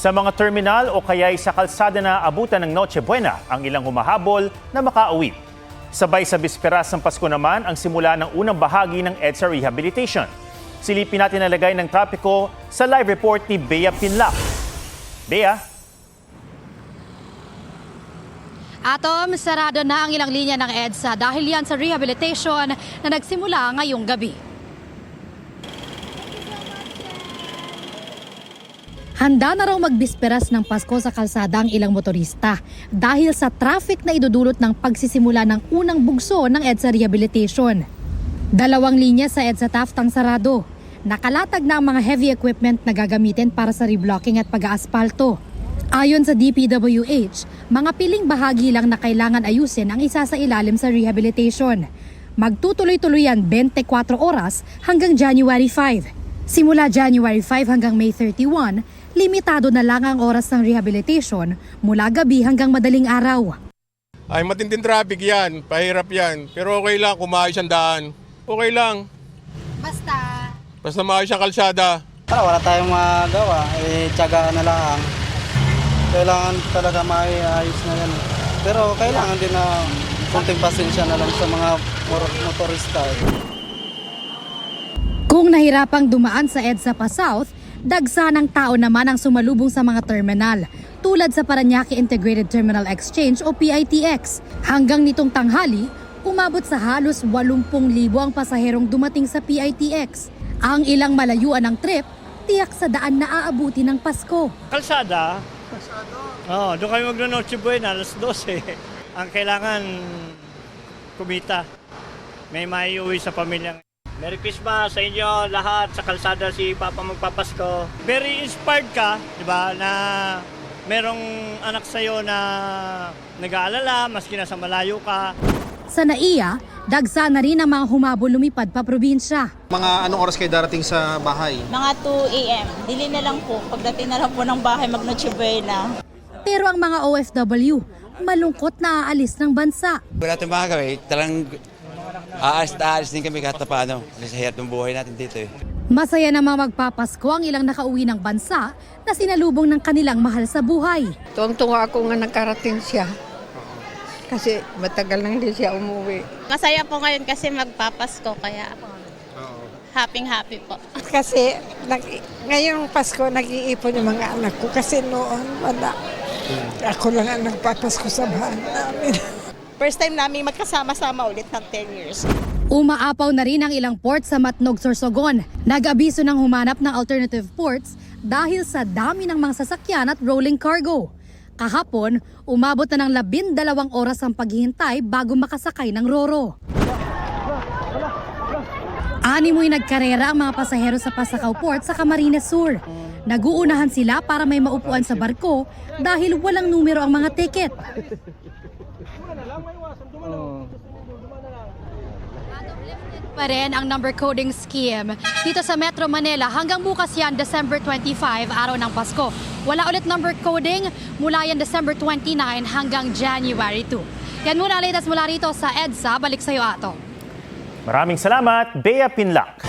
Sa mga terminal o kaya'y sa kalsada na abutan ng Noche Buena ang ilang humahabol na makauwi. Sabay sa bisperas ng Pasko naman ang simula ng unang bahagi ng EDSA Rehabilitation. Silipin natin ang lagay ng trapiko sa live report ni Bea Pinlac. Bea? Atom, sarado na ang ilang linya ng EDSA dahil yan sa rehabilitation na nagsimula ngayong gabi. Handa na raw magbisperas ng Pasko sa kalsada ang ilang motorista dahil sa traffic na idudulot ng pagsisimula ng unang bugso ng EDSA Rehabilitation. 2 linya sa EDSA Taft ang sarado. Nakalatag na ang mga heavy equipment na gagamitin para sa reblocking at pag-aaspalto. Ayon sa DPWH, mga piling bahagi lang na kailangan ayusin ang isa sa ilalim sa rehabilitation. Magtutuloy-tuloy yan 24 oras hanggang January 5. Simula January 5 hanggang May 31, limitado na lang ang oras ng rehabilitation mula gabi hanggang madaling araw. Ay matinding traffic yan, pahirap yan. Pero okay lang kung maayos ang daan. Okay lang. Basta maayos ang kalsada. Wala tayong magawa, tiyagaan na lang. Kailangan talaga maayos na yan. Pero kailangan din na konting pasensya na lang sa mga motorista. Kung nahirapang dumaan sa EDSA pa South, dagsa ng tao naman ang sumalubong sa mga terminal, tulad sa Parañaque Integrated Terminal Exchange o PITX. Hanggang nitong tanghali, umabot sa halos 80,000 ang pasaherong dumating sa PITX. Ang ilang malayuan ng trip, tiyak sa daan na aabuti ng Pasko. Kalsada. Doon kami magno-Noche Buena, alas 12. Ang kailangan, kumita. May maiuwi sa pamilyang. Merry Christmas sa inyo lahat, sa kalsada si Papa magpapasko. Very inspired ka, di ba, na merong anak sa'yo na nag-aalala, maski nasa malayo ka. Sa NAIA, dagsa na rin ang mga humabol lumipad pa probinsya. Mga anong oras kayo darating sa bahay? Mga 2 a.m. Dili na lang po. Pagdating na lang po ng bahay, mag-Noche Buena. Pero ang mga OFW, malungkot na aalis ng bansa. Wala tayong makakawin, talang aalis din kami kahit na paano. Kasi sa hirap ng buhay natin dito eh. Masaya naman magpapasko ang ilang nakauwi ng bansa na sinalubong ng kanilang mahal sa buhay. Tuwang-tuwa ako nga nakarating siya. Kasi matagal nang hindi siya umuwi. Masaya po ngayon kasi magpapasko, kaya happy po. Kasi ngayong Pasko nag-iipon yung mga anak ko kasi noon wala. Ako lang ang nagpapasko sa bahay namin. First time namin magkasama-sama ulit ng 10 years. Umaapaw na rin ang ilang port sa Matnog, Sorsogon. Nag-abiso ng humanap ng alternative ports dahil sa dami ng mga sasakyan at rolling cargo. Kahapon, umabot na ng 12 oras ang paghihintay bago makasakay ng Roro. Animoy nagkarera ang mga pasahero sa Pasakaw Port sa Camarines Sur. Naguunahan sila para may maupuan sa barko dahil walang numero ang mga tiket. Pa rin ang number coding scheme dito sa Metro Manila hanggang bukas yan December 25, araw ng Pasko. Wala ulit number coding mula yan December 29 hanggang January 2. Yan muna latest mula rito sa EDSA. Balik sa iyo, Ato. Maraming salamat, Bea Pinlac.